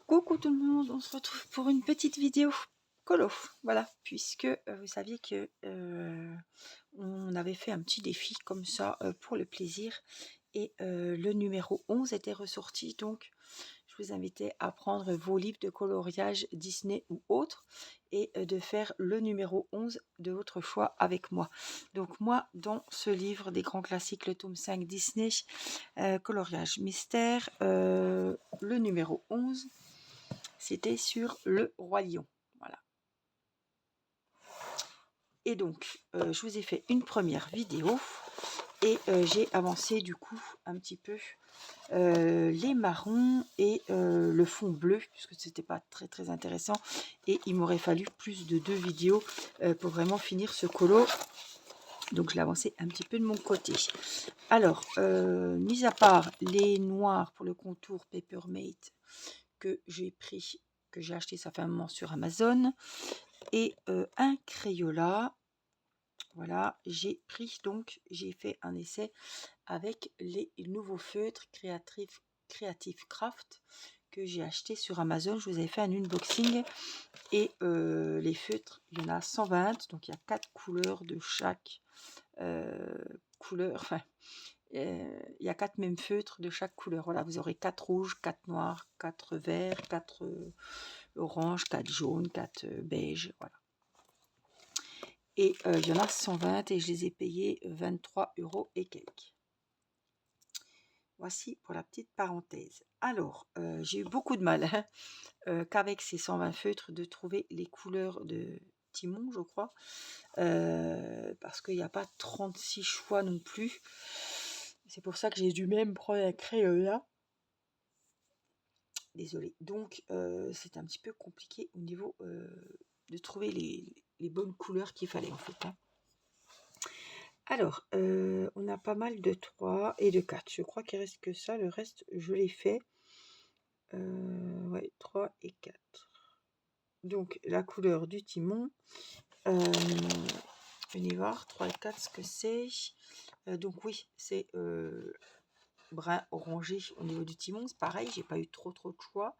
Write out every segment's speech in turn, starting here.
Coucou tout le monde, on se retrouve pour une petite vidéo colo, voilà, puisque vous saviez que on avait fait un petit défi comme ça pour le plaisir et le numéro 11 était ressorti, donc je vous invitais à prendre vos livres de coloriage Disney ou autres et de faire le numéro 11 de votre choix avec moi. Donc moi, dans ce livre des grands classiques, le tome 5 Disney, coloriage mystère, le numéro 11, c'était sur le roi lion, voilà. Et donc je vous ai fait une première vidéo et j'ai avancé du coup un petit peu les marrons et le fond bleu, puisque c'était pas très intéressant et il m'aurait fallu plus de 2 vidéos pour vraiment finir ce colo. Donc je l'ai avancé un petit peu de mon côté. Alors mis à part les noirs pour le contour Papermate que j'ai pris, que j'ai acheté, ça fait un moment sur Amazon, et un Crayola, voilà, j'ai pris, donc j'ai fait un essai avec les nouveaux feutres Creative Craft que j'ai acheté sur Amazon. Je vous avais fait un unboxing et les feutres, il y en a 120, donc il y a 4 couleurs de chaque couleur, enfin il y a 4 mêmes feutres de chaque couleur. Voilà, vous aurez 4 rouges, 4 noirs, 4 verts, 4 oranges, 4 jaunes, 4 beiges, voilà. Et il y en a 120 et je les ai payés 23 € et quelques. Voici pour la petite parenthèse. Alors, j'ai eu beaucoup de mal qu'avec ces 120 feutres de trouver les couleurs de Timon, je crois, parce qu'il n'y a pas 36 choix non plus. C'est pour ça que j'ai dû même prendre un crayon là. Désolée. Donc, c'est un petit peu compliqué au niveau de trouver les bonnes couleurs qu'il fallait en fait, hein. Alors, on a pas mal de 3 et de 4. Je crois qu'il reste que ça. Le reste, je l'ai fait. Ouais, 3 et 4. Donc, la couleur du timon. On y voir, 3 et 4, ce que c'est. Donc, oui, c'est brun orangé au niveau du timon. C'est pareil, j'ai pas eu trop de choix.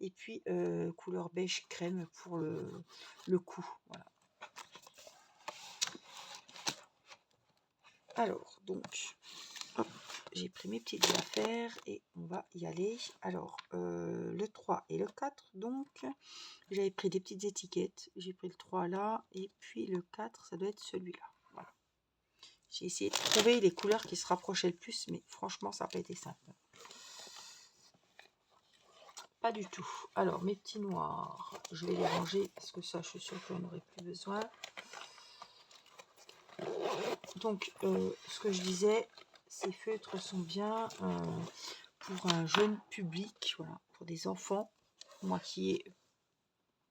Et puis, couleur beige crème pour le cou. Voilà. Alors, donc, hop, j'ai pris mes petites affaires et on va y aller. Alors, le 3 et le 4, donc, j'avais pris des petites étiquettes. J'ai pris le 3 là, et puis le 4, ça doit être celui-là. Voilà. J'ai essayé de trouver les couleurs qui se rapprochaient le plus, mais franchement, ça n'a pas été simple. Pas du tout. Alors, mes petits noirs, je vais les ranger, parce que ça, je suis sûre qu'on n'aurait plus besoin. Donc, ce que je disais, ces feutres sont bien pour un jeune public, voilà, pour des enfants. Moi qui ai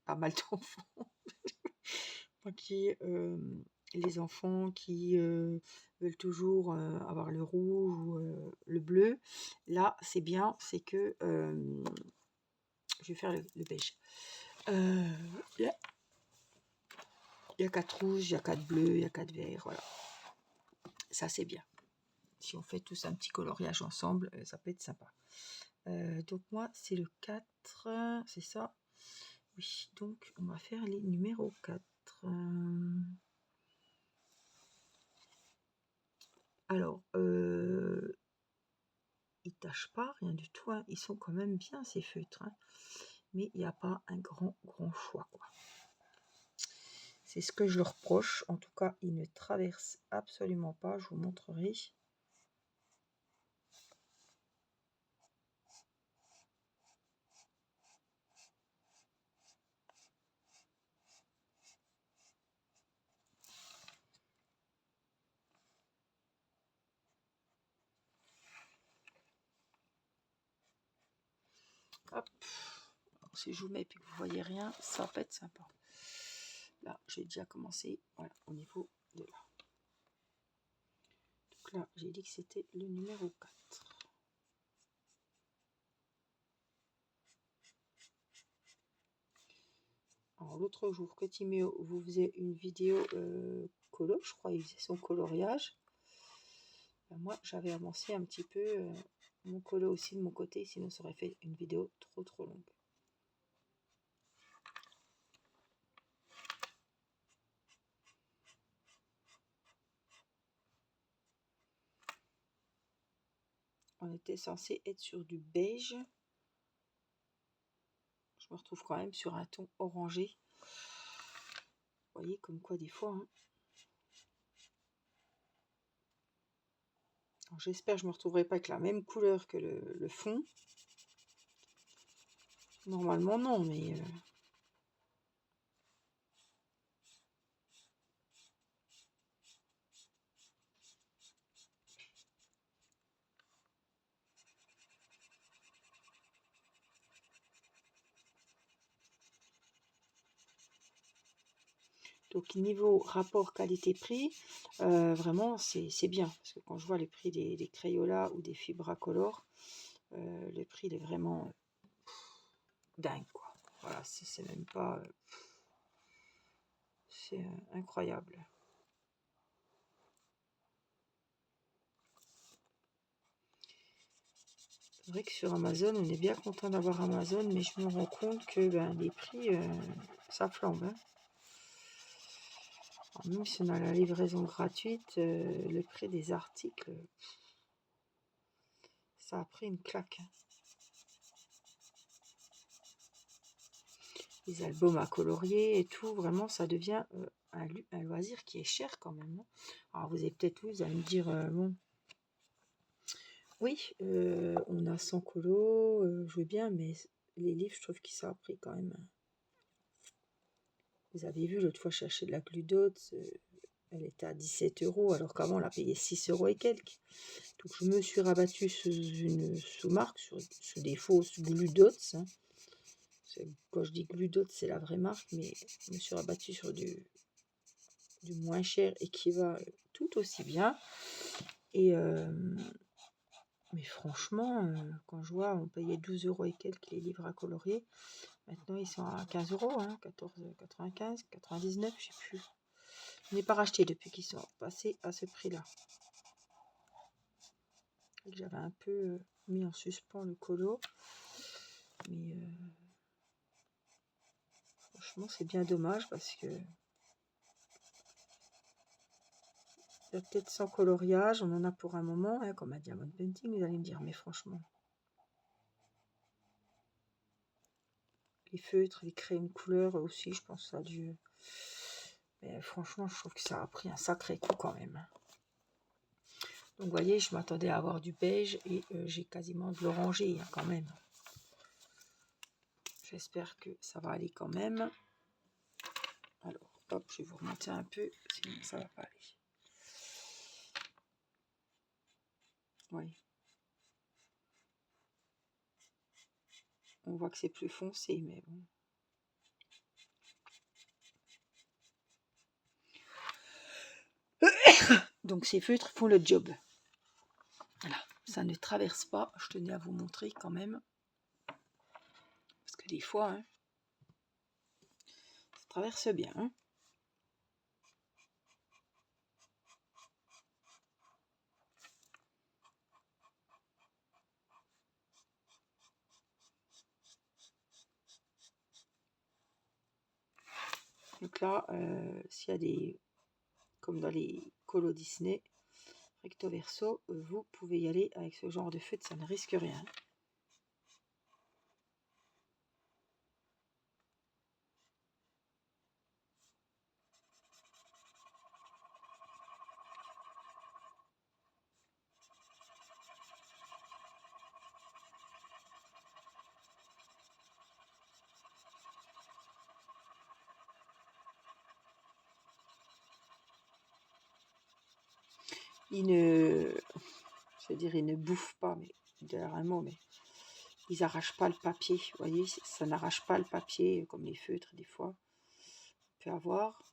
pas mal d'enfants, moi qui ai les enfants qui veulent toujours avoir le rouge ou le bleu. Là, c'est bien, c'est que je vais faire le beige. Il y a 4 rouges, il y a 4 bleus, il y a 4 verts, voilà. Ça, c'est bien. Si on fait tous un petit coloriage ensemble, ça peut être sympa. Donc moi, c'est le 4, c'est ça. Oui, donc on va faire les numéros 4. Alors, ils tâchent pas, rien du tout, hein. Ils sont quand même bien ces feutres, hein. Mais il n'y a pas un grand choix, quoi. C'est ce que je leur reproche. En tout cas, ils ne traversent absolument pas. Je vous montrerai. Hop. Alors, si je vous mets et que vous voyez rien, ça va être sympa. Là, j'ai déjà commencé, voilà, au niveau de là. Donc là, j'ai dit que c'était le numéro 4. Alors, l'autre jour que Timéo vous faisait une vidéo colo, je crois, il faisait son coloriage. Ben, moi, j'avais avancé un petit peu mon colo aussi de mon côté, sinon ça aurait fait une vidéo trop longue. On était censé être sur du beige. Je me retrouve quand même sur un ton orangé. Vous voyez, comme quoi des fois. Hein. J'espère que je ne me retrouverai pas avec la même couleur que le fond. Normalement, non, mais... Donc, niveau rapport qualité-prix, vraiment, c'est bien. Parce que quand je vois les prix des Crayola ou des Fibracolor, le prix, il est vraiment dingue, quoi. Voilà, c'est même pas... c'est incroyable. C'est vrai que sur Amazon, on est bien content d'avoir Amazon, mais je me rends compte que les prix, ça flambe. Hein. Même si on a la livraison gratuite, le prix des articles, ça a pris une claque. Hein. Les albums à colorier et tout, vraiment, ça devient un loisir qui est cher quand même. Hein. Alors, vous allez me dire, bon, oui, on a 100 colos, je veux bien, mais les livres, je trouve que ça a pris quand même. Vous avez vu, l'autre fois, chercher de la Gludots, elle était à 17 €, alors qu'avant, on l'a payé 6 € et quelques. Donc, je me suis rabattue sous une sous-marque, sous des fausses Gludots. Hein. Quand je dis Gludots, c'est la vraie marque, mais je me suis rabattue sur du moins cher et qui va tout aussi bien. Et mais franchement, quand je vois, on payait 12 € et quelques les livres à colorier. Maintenant, ils sont à 15 €, hein, 14,95, 99, je sais plus. Je n'ai pas racheté depuis qu'ils sont passés à ce prix-là. J'avais un peu mis en suspens le colo. Mais franchement, c'est bien dommage parce que il y a peut-être sans coloriage, on en a pour un moment, hein, comme un diamond painting, vous allez me dire, mais franchement. Les feutres, les crayons de couleur aussi, je pense que ça a dû... Mais franchement, je trouve que ça a pris un sacré coup quand même. Donc, vous voyez, je m'attendais à avoir du beige et j'ai quasiment de l'orangé hein, quand même. J'espère que ça va aller quand même. Alors, hop, je vais vous remonter un peu, sinon ça va pas aller. Oui. On voit que c'est plus foncé, mais bon. Donc ces feutres font le job. Voilà, ça ne traverse pas. Je tenais à vous montrer quand même. Parce que des fois, hein, ça traverse bien. Hein. Donc là, s'il y a des... Comme dans les colos Disney, recto verso, vous pouvez y aller avec ce genre de feutre, ça ne risque rien. Ils ne... Je veux dire, ils ne bouffent pas, mais derrière un mot, mais ils n'arrachent pas le papier. Vous voyez, ça n'arrache pas le papier comme les feutres, des fois. On peut avoir.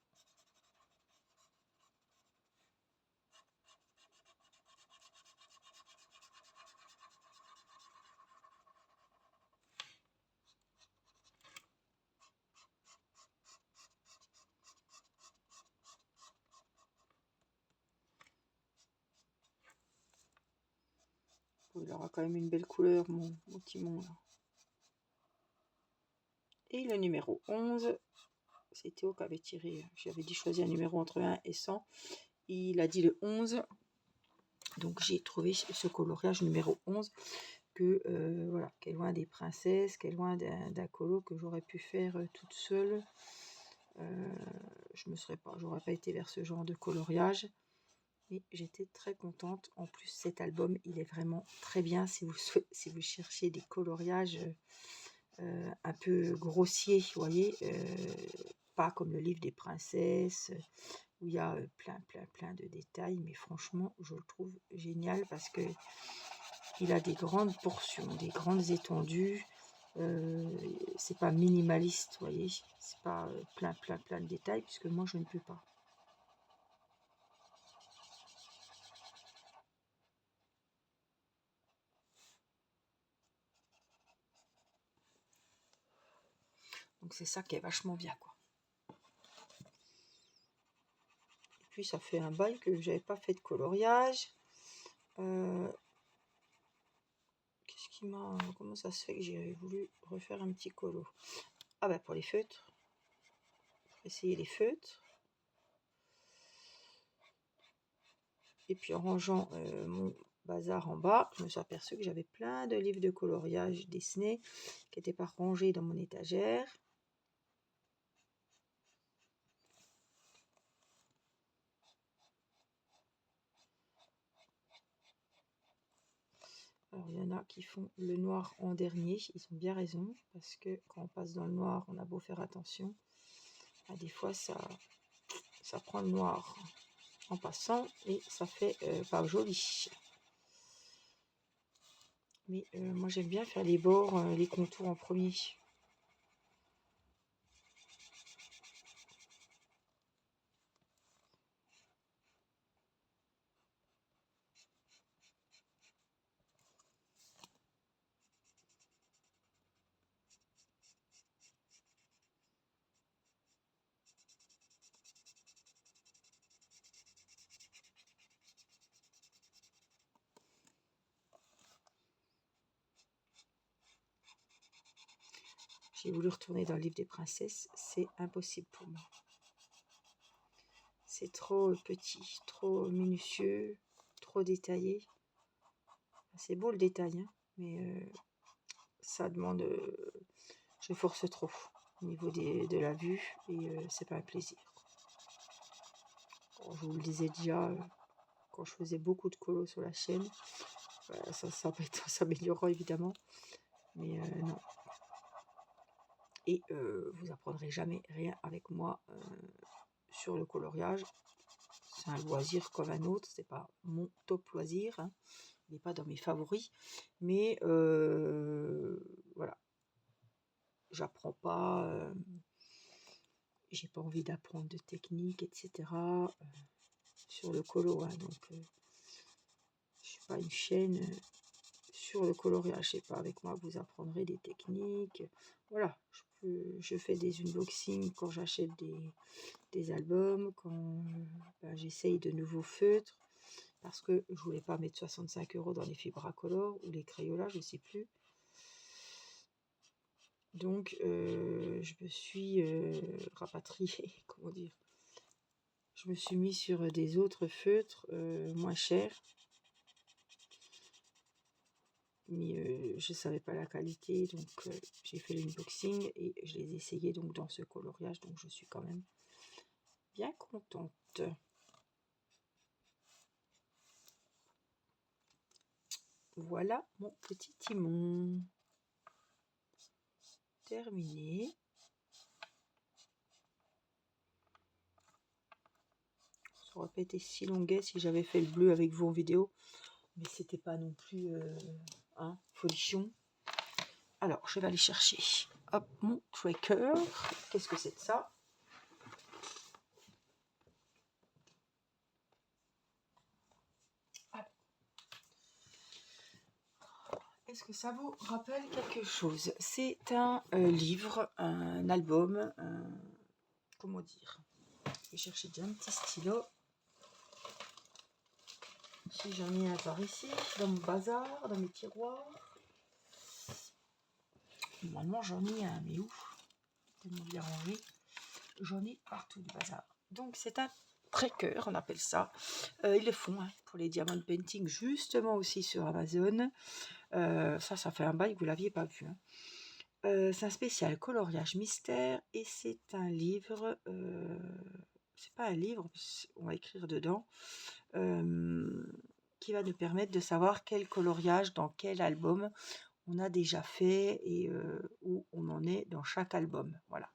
Il aura quand même une belle couleur, mon Timon. Là. Et le numéro 11, c'est Théo qui avait tiré. J'avais dit choisir un numéro entre 1 et 100. Il a dit le 11. Donc j'ai trouvé ce coloriage numéro 11 que voilà, qui est loin des princesses, qui est loin d'un colo que j'aurais pu faire toute seule. J'aurais pas été vers ce genre de coloriage. Mais j'étais très contente. En plus, cet album, il est vraiment très bien si vous cherchez des coloriages un peu grossiers, vous voyez, pas comme le livre des princesses, où il y a plein de détails. Mais franchement, je le trouve génial parce que il a des grandes portions, des grandes étendues. C'est pas minimaliste, vous voyez, c'est pas plein de détails, puisque moi, je ne peux pas. Donc c'est ça qui est vachement bien, quoi. Et puis ça fait un bail que j'avais pas fait de coloriage. Qu'est-ce qui m'a... Comment ça se fait que j'ai voulu refaire un petit colo? Ah bah pour les feutres. Essayer les feutres. Et puis en rangeant mon bazar en bas, je me suis aperçue que j'avais plein de livres de coloriage Disney qui n'étaient pas rangés dans mon étagère. Alors, il y en a qui font le noir en dernier, ils ont bien raison, parce que quand on passe dans le noir, on a beau faire attention, bah, des fois ça prend le noir en passant et ça fait pas joli. Mais moi j'aime bien faire les bords, les contours en premier. J'ai voulu retourner dans le livre des princesses, c'est impossible pour moi. C'est trop petit, trop minutieux, trop détaillé. C'est beau le détail, hein, mais ça demande... je force trop au niveau de la vue et c'est pas un plaisir. Bon, je vous le disais déjà, quand je faisais beaucoup de colos sur la chaîne, ça s'améliorera évidemment, mais non. Et vous apprendrez jamais rien avec moi sur le coloriage. C'est un loisir comme un autre, c'est pas mon top loisir, hein. Il n'est pas dans mes favoris, mais voilà, j'apprends pas, j'ai pas envie d'apprendre de techniques, etc. Sur le colo, hein, donc je suis pas une chaîne sur le coloriage, je sais pas, avec moi vous apprendrez des techniques, voilà, je fais des unboxings quand j'achète des albums, quand j'essaye de nouveaux feutres, parce que je voulais pas mettre 65 € dans les Fibracolor ou les Crayola, je sais plus. Donc je me suis rapatriée, comment dire, je me suis mis sur des autres feutres moins chers, mais je savais pas la qualité, donc j'ai fait l'unboxing et je les ai essayés donc dans ce coloriage, donc je suis quand même bien contente. Voilà mon petit timon terminé. Ça aurait pas été si longuet si j'avais fait le bleu avec vous en vidéo, mais c'était pas non plus folichon. Alors je vais aller chercher hop mon tracker. Qu'est-ce que c'est de ça? Est-ce que ça vous rappelle quelque chose? C'est un livre, un album, comment dire? Je vais chercher déjà un petit stylo. Si j'en ai un par ici, dans mon bazar, dans mes tiroirs. Normalement j'en ai un, mais où? Tellement bien rangé. J'en ai partout du bazar. Donc c'est un tracker, on appelle ça. Ils le font hein, pour les diamond painting, justement aussi sur Amazon. Ça fait un bail que vous l'aviez pas vu. Hein. C'est un spécial coloriage mystère et c'est un livre. C'est pas un livre, on va écrire dedans, qui va nous permettre de savoir quel coloriage dans quel album on a déjà fait et où on en est dans chaque album. Voilà.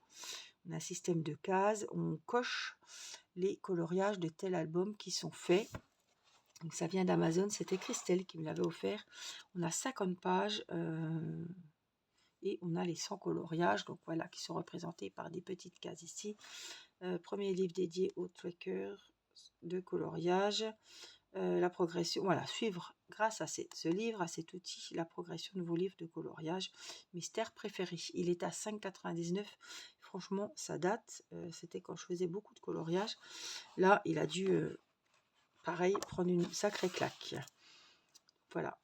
On a un système de cases, on coche les coloriages de tel album qui sont faits. Donc ça vient d'Amazon, c'était Christelle qui me l'avait offert. On a 50 pages et on a les 100 coloriages, donc voilà, qui sont représentés par des petites cases ici. Premier livre dédié au tracker de coloriage. La progression, voilà, suivre grâce à ce livre, à cet outil, la progression de vos livres de coloriage. Mystère préféré. Il est à 5,99 €. Franchement, ça date. C'était quand je faisais beaucoup de coloriage. Là, il a dû, pareil, prendre une sacrée claque. Voilà.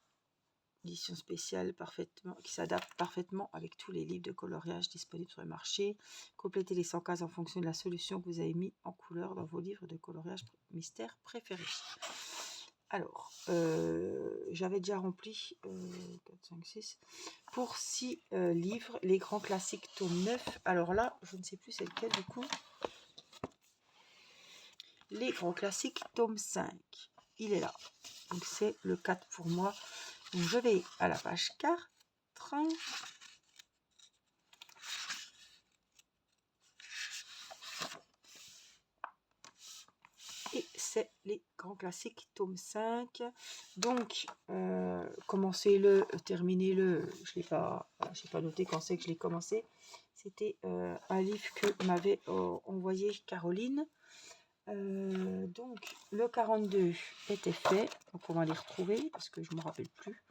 Édition spéciale parfaitement, qui s'adapte parfaitement avec tous les livres de coloriage disponibles sur le marché. Complétez les 100 cases en fonction de la solution que vous avez mis en couleur dans vos livres de coloriage mystère préférés. Alors, j'avais déjà rempli 4, 5, 6 pour 6 livres, les grands classiques tome 9. Alors là, je ne sais plus c'est lequel du coup. Les grands classiques tome 5. Il est là. Donc c'est le 4 pour moi. Donc je vais à la page 4. Et c'est les grands classiques tome 5. Donc commencez-le, terminez-le. Je n'ai pas noté quand c'est que je l'ai commencé. C'était un livre que m'avait envoyé Caroline. Donc le 42 était fait. Donc on va les retrouver parce que je ne me rappelle plus.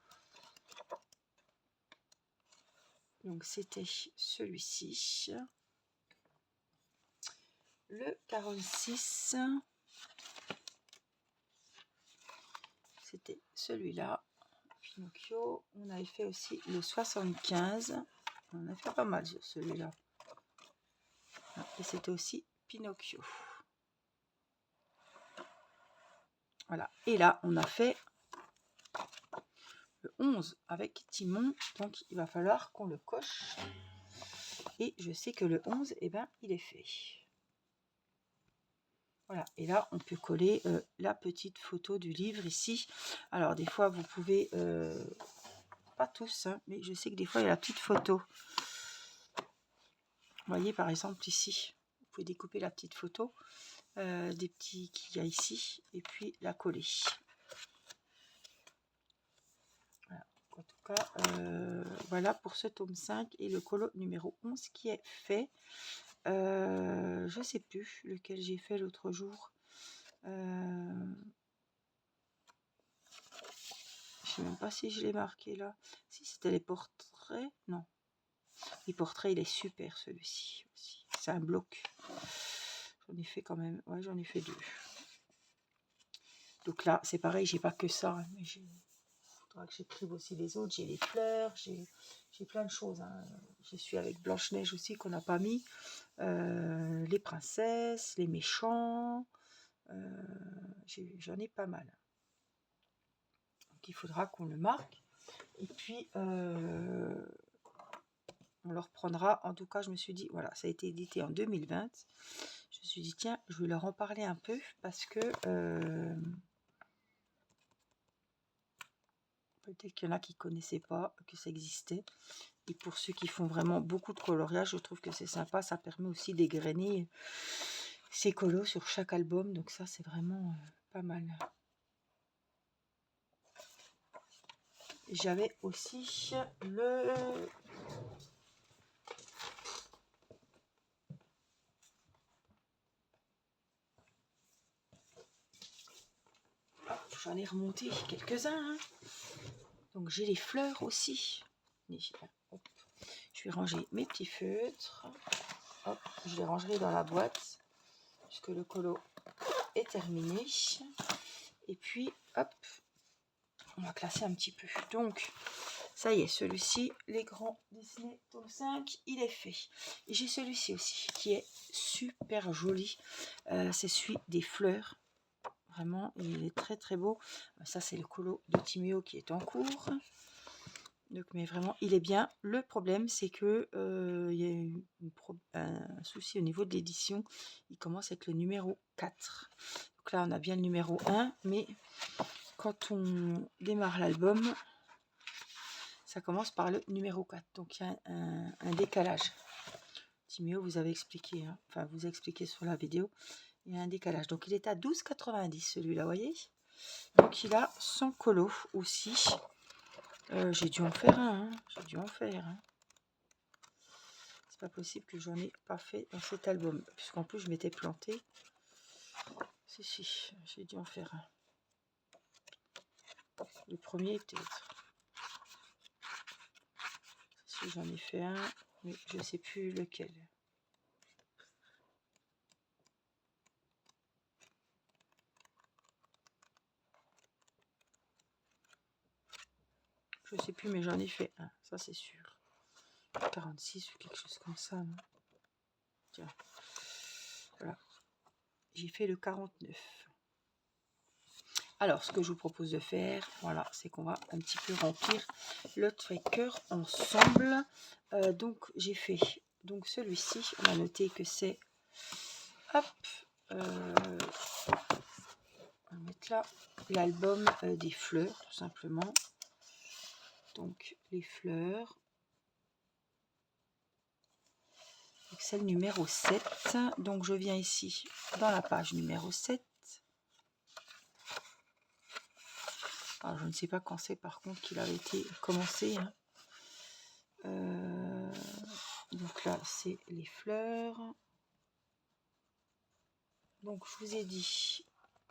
Donc c'était celui-ci. Le 46, c'était celui-là. Pinocchio. On avait fait aussi le 75. On a fait pas mal sur celui-là. Et c'était aussi Pinocchio. Voilà. Et là, on a fait le 11 avec Timon. Donc, il va falloir qu'on le coche. Et je sais que le 11, eh ben, il est fait. Voilà. Et là, on peut coller la petite photo du livre ici. Alors, des fois, vous pouvez... pas tous, hein, mais je sais que des fois, il y a la petite photo. Vous voyez, par exemple, ici. Vous pouvez découper la petite photo des petits qu'il y a ici. Et puis, la coller. En tout cas, voilà pour ce tome 5 et le colo numéro 11 qui est fait. Je ne sais plus lequel j'ai fait l'autre jour. Je ne sais même pas si je l'ai marqué là. Si c'était les portraits, non. Les portraits, il est super celui-ci aussi. C'est un bloc. J'en ai fait quand même. Ouais, j'en ai fait 2. Donc là, c'est pareil, j'ai pas que ça, hein, mais j'ai... faudra que j'écrive aussi les autres. J'ai les fleurs, j'ai plein de choses. Hein. Je suis avec Blanche-Neige aussi qu'on n'a pas mis. Les princesses, les méchants. J'en ai pas mal. Donc il faudra qu'on le marque. Et puis, on le reprendra. En tout cas, je me suis dit, voilà, ça a été édité en 2020. Je me suis dit, tiens, je vais leur en parler un peu parce que... peut-être qu'il y en a qui ne connaissaient pas que ça existait. Et pour ceux qui font vraiment beaucoup de coloriage, je trouve que c'est sympa. Ça permet aussi d'égrener ces colos sur chaque album. Donc ça, c'est vraiment pas mal. J'avais aussi le... J'en ai remonté quelques-uns. Hein. Donc j'ai les fleurs aussi. Hop. Je vais ranger mes petits feutres. Hop. Je les rangerai dans la boîte puisque le colo est terminé. Et puis, hop, on va classer un petit peu. Donc, Ça y est, celui-ci, les grands Disney tome 5, il est fait. Et j'ai celui-ci aussi, qui est super joli. C'est celui des fleurs. Vraiment, il est très très beau. Ça, c'est le colo de Timéo qui est en cours. Donc, mais vraiment, il est bien. Le problème, c'est que il y a un souci au niveau de l'édition. Il commence avec le numéro 4. Donc là, on a bien le numéro 1, mais quand on démarre l'album, ça commence par le numéro 4. Donc, il y a un décalage. Timéo vous avez expliqué, hein, enfin, vous a expliqué sur la vidéo. Il y a un décalage. Donc, il est à 12,90 celui-là, vous voyez. Donc, il a son colo aussi. J'ai dû en faire un. Hein. J'ai dû en faire. Hein. C'est pas possible que j'en ai pas fait dans cet album. Puisqu'en plus, je m'étais plantée. Si, j'ai dû en faire un. Le premier, peut-être. Si, j'en ai fait un. Mais je ne sais plus lequel. Je sais plus, mais j'en ai fait un. Ça, c'est sûr. 46 ou quelque chose comme ça. Non, tiens. Voilà. J'ai fait le 49. Alors, ce que je vous propose de faire, voilà, c'est qu'on va un petit peu remplir le tracker ensemble. Donc, j'ai fait donc celui-ci. On va noter que c'est, hop, on va mettre là l'album des fleurs, tout simplement. Donc, les fleurs. C'est le numéro 7. Donc, je viens ici dans la page numéro 7. Alors, je ne sais pas quand c'est par contre qu'il avait été commencé. Hein. Donc là, c'est les fleurs. Donc, je vous ai dit,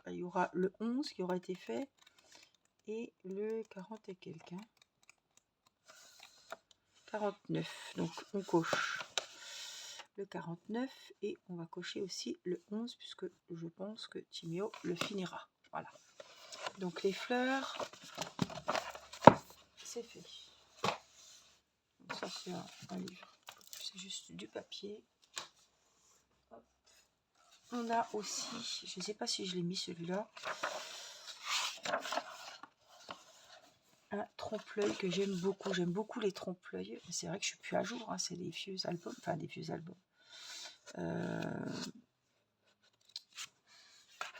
il y aura le 11 qui aura été fait et le 40 et quelqu'un. 49. Donc, on coche le 49 et on va cocher aussi le 11 puisque je pense que Timéo le finira. Voilà. Donc, les fleurs, c'est fait. Donc, ça, c'est un livre. C'est juste du papier. Hop. On a aussi, je ne sais pas si je l'ai mis celui-là, un trompe-l'œil que j'aime beaucoup. J'aime beaucoup les trompe-l'œil. C'est vrai que je suis plus à jour. Hein. C'est des vieux albums. Enfin, des vieux albums.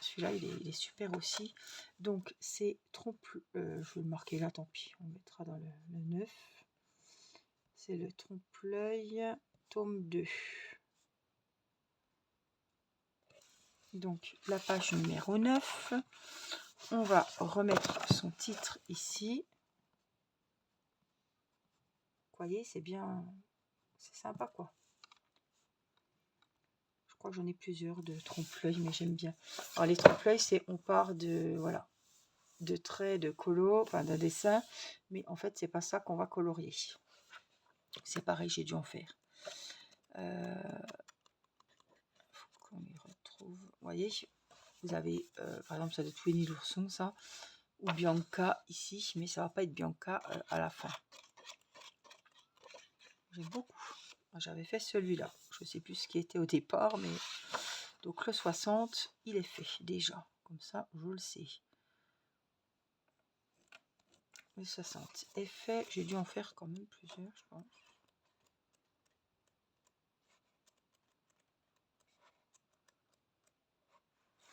Celui-là, il est super aussi. Donc, c'est trompe... je vais le marquer là, tant pis. On mettra dans le 9. C'est le trompe-l'œil tome 2. Donc, la page numéro 9. On va remettre son titre ici. Vous voyez, c'est bien... C'est sympa, quoi. Je crois que j'en ai plusieurs de trompe-l'œil, mais j'aime bien. Alors, les trompe-l'œil, c'est... On part de... Voilà. De traits, de colo, enfin d'un dessin. Mais en fait, c'est pas ça qu'on va colorier. C'est pareil, j'ai dû en faire. Faut qu'on y retrouve. Vous voyez, vous avez par exemple ça doit être Winnie l'ourson, ça, ou Bianca ici, mais ça va pas être Bianca à la fin. J'aime beaucoup. J'avais fait celui-là. Je sais plus ce qui était au départ, mais donc le 60, il est fait déjà. Comme ça, je le sais. Le 60 est fait. J'ai dû en faire quand même plusieurs, je pense.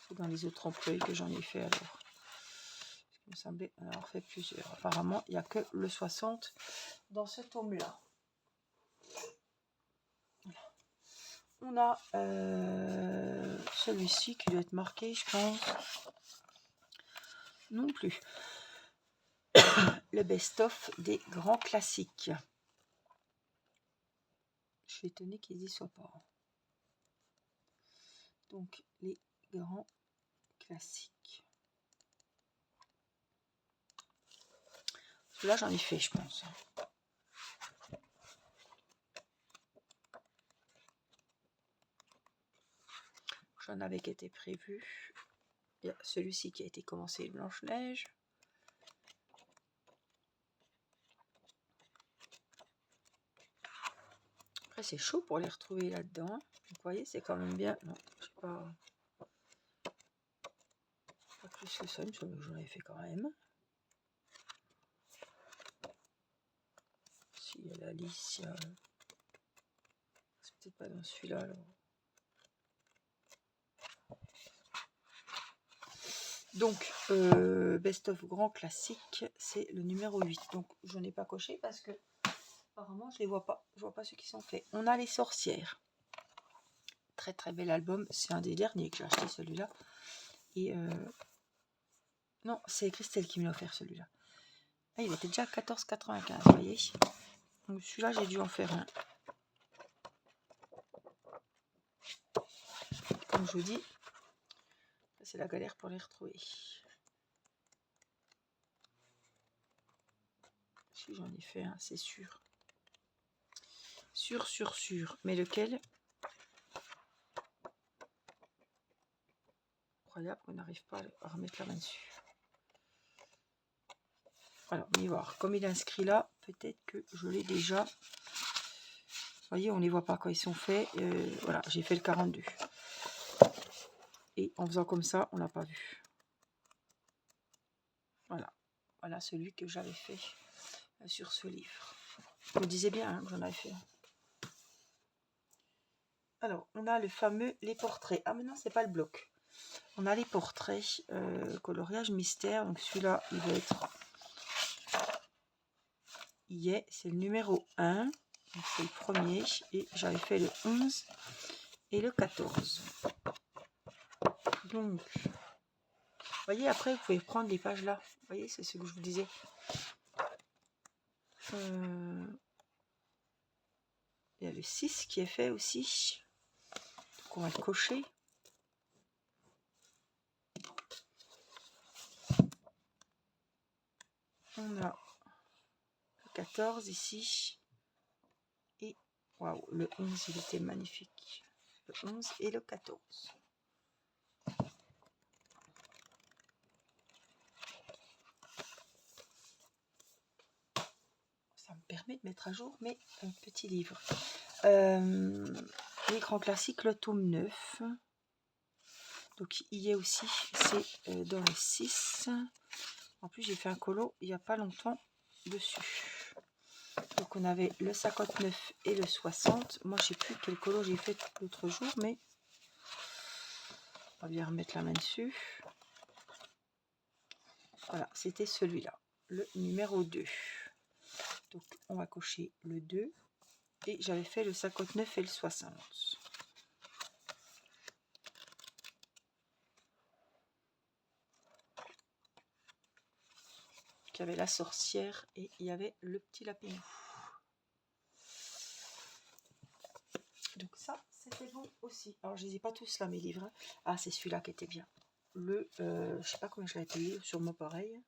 C'est dans les autres employés que j'en ai fait alors. Il me semblait en avoir fait plusieurs. Apparemment, il n'y a que le 60 dans ce tome-là. Voilà. On a celui-ci qui doit être marqué, je pense. Non plus. Le best-of des grands classiques. Je suis étonnée qu'ils y soient pas. Donc, les grands classiques. Là, j'en ai fait, je pense. J'en avais qui était prévu. Il y a celui-ci qui a été commencé, Blanche-Neige. Après, c'est chaud pour les retrouver là-dedans. Hein. Vous voyez, c'est quand même bien. Non, je sais pas. Pas plus que ça, j'en ai fait quand même. S'il y a la lisse, c'est peut-être pas dans celui-là alors. Donc, Best of Grand Classique, c'est le numéro 8. Donc, je n'ai pas coché parce que apparemment, je les vois pas. Je vois pas ceux qui sont faits. On a Les Sorcières. Très très bel album. C'est un des derniers que j'ai acheté, celui-là. Et non, c'est Christelle qui me l'a offert, celui-là. Ah, il était déjà à 14,95, vous voyez. Donc, celui-là, j'ai dû en faire un. Comme je vous dis, c'est la galère pour les retrouver. Si j'en ai fait un, c'est sûr. Sûr. Mais lequel? Incroyable qu'on n'arrive pas à remettre la main dessus. Alors, on va y voir. Comme il est inscrit là, peut-être que je l'ai déjà. Vous voyez, on ne les voit pas quand ils sont faits. Voilà, j'ai fait le 42. Et en faisant comme ça, on l'a pas vu. Voilà. Voilà celui que j'avais fait sur ce livre. Je me disais bien hein, que j'en avais fait un. Alors, on a le fameux les portraits. Ah, mais non, c'est pas le bloc. On a les portraits coloriage mystère. Donc, celui-là, il va être... c'est le numéro 1. C'est le premier. Et j'avais fait le 11 et le 14. Donc, vous voyez, après, vous pouvez prendre les pages là. Vous voyez, c'est ce que je vous disais. Il y a le 6 qui est fait aussi. Donc, on va le cocher. On a le 14 ici. Et, waouh, le 11, il était magnifique. Le 11 et le 14. Ça me permet de mettre à jour mes petits livres. Les grands classiques, le tome 9. Donc, il y a aussi, c'est dans le 6. En plus, j'ai fait un colo il n'y a pas longtemps dessus. Donc, on avait le 59 et le 60. Moi, je ne sais plus quel colo j'ai fait l'autre jour, mais on va bien remettre la main dessus. Voilà, c'était celui-là, le numéro 2. Donc, on va cocher le 2. Et j'avais fait le 59 et le 60. Il y avait la sorcière et il y avait le petit lapinou. Donc ça, c'était bon aussi. Alors, je ne les ai pas tous là, mes livres. Hein. Ah, c'est celui-là qui était bien. Le, je sais pas combien je l'ai payé, sûrement pareil.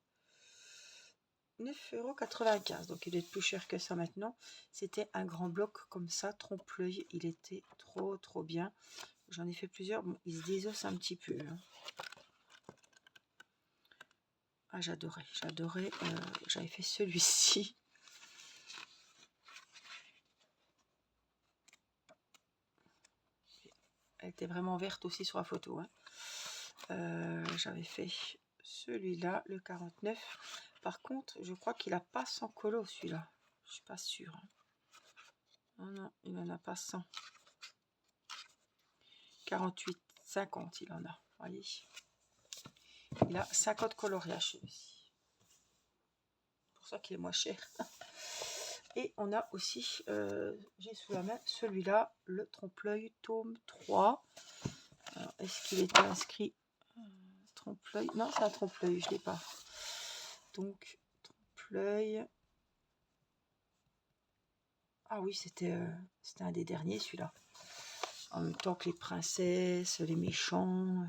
9,95 €. Donc, il est plus cher que ça maintenant. C'était un grand bloc comme ça, trompe-l'œil. Il était trop bien. J'en ai fait plusieurs. Bon, il se désosse un petit peu. Hein. Ah, j'adorais. J'avais fait celui-ci. Elle était vraiment verte aussi sur la photo. Hein. J'avais fait celui-là, le 49. Par contre, je crois qu'il n'a pas 100 colo celui-là. Je suis pas sûre. Hein. Non, il n'en a pas 100. 48, 50, il en a. Voyez. Il a 50 coloriages aussi. C'est pour ça qu'il est moins cher. Et on a aussi, j'ai sous la main celui-là, le trompe-l'œil tome 3. Est-ce qu'il était inscrit trompe-l'œil? Non, c'est un trompe-l'œil, je ne l'ai pas. Donc, trompe-l'œil. Ah oui, c'était un des derniers, celui-là. En même temps que les princesses, les méchants.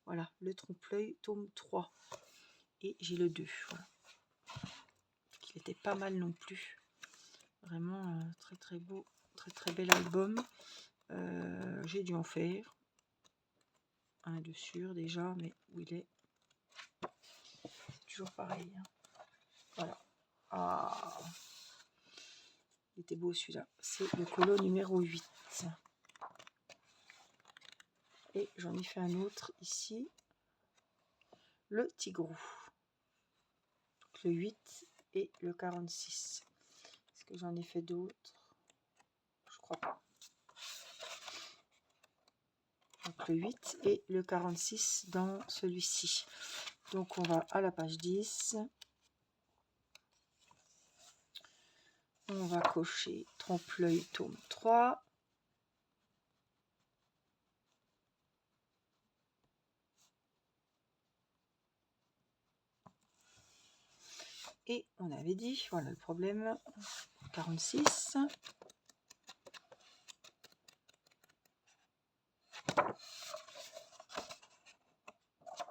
Voilà, le trompe-l'œil, tome 3. Et j'ai le 2. Voilà. Il était pas mal non plus. Vraiment très beau, très bel album. J'ai dû en faire un de sûr déjà, mais où il est? C'est toujours pareil. Hein. Voilà. Ah. Il était beau celui-là. C'est le colo numéro 8. Et j'en ai fait un autre ici. Le tigrou. Donc le 8 et le 46. Est-ce que j'en ai fait d'autres? Je crois pas. Donc le 8 et le 46 dans celui-ci. Donc on va à la page 10. On va cocher trompe-l'œil tome 3. Et on avait dit, voilà le problème, 46.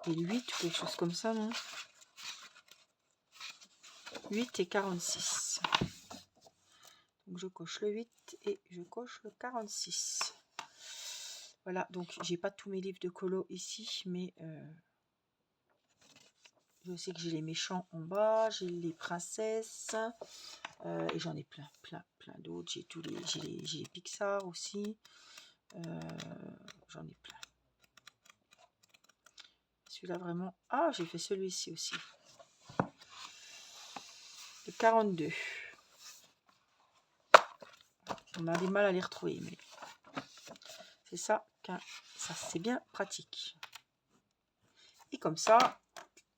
Et 8 ou quelque chose comme ça, non? 8 et 46. Donc je coche le 8 et je coche le 46. Voilà, donc j'ai pas tous mes livres de colo ici, mais je sais que j'ai les méchants en bas, j'ai les princesses, et j'en ai plein d'autres. J'ai tous les, j'ai les Pixar aussi, j'en ai plein. Celui-là vraiment, ah j'ai fait celui-ci aussi, le 42. On a du mal à les retrouver, mais c'est ça, ça c'est bien pratique. Et comme ça,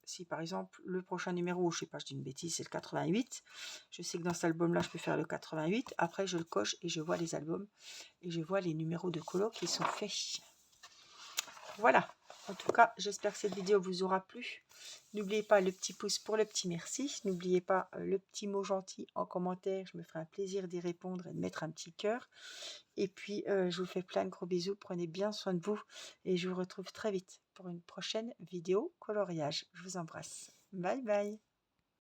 si par exemple le prochain numéro, je sais pas, je dis une bêtise, c'est le 88, je sais que dans cet album là je peux faire le 88, après je le coche et je vois les albums et je vois les numéros de colo qui sont faits. Voilà, en tout cas j'espère que cette vidéo vous aura plu. N'oubliez pas le petit pouce pour le petit merci, n'oubliez pas le petit mot gentil en commentaire, je me ferai un plaisir d'y répondre et de mettre un petit cœur. Et puis je vous fais plein de gros bisous, prenez bien soin de vous et je vous retrouve très vite pour une prochaine vidéo coloriage. Je vous embrasse. Bye bye.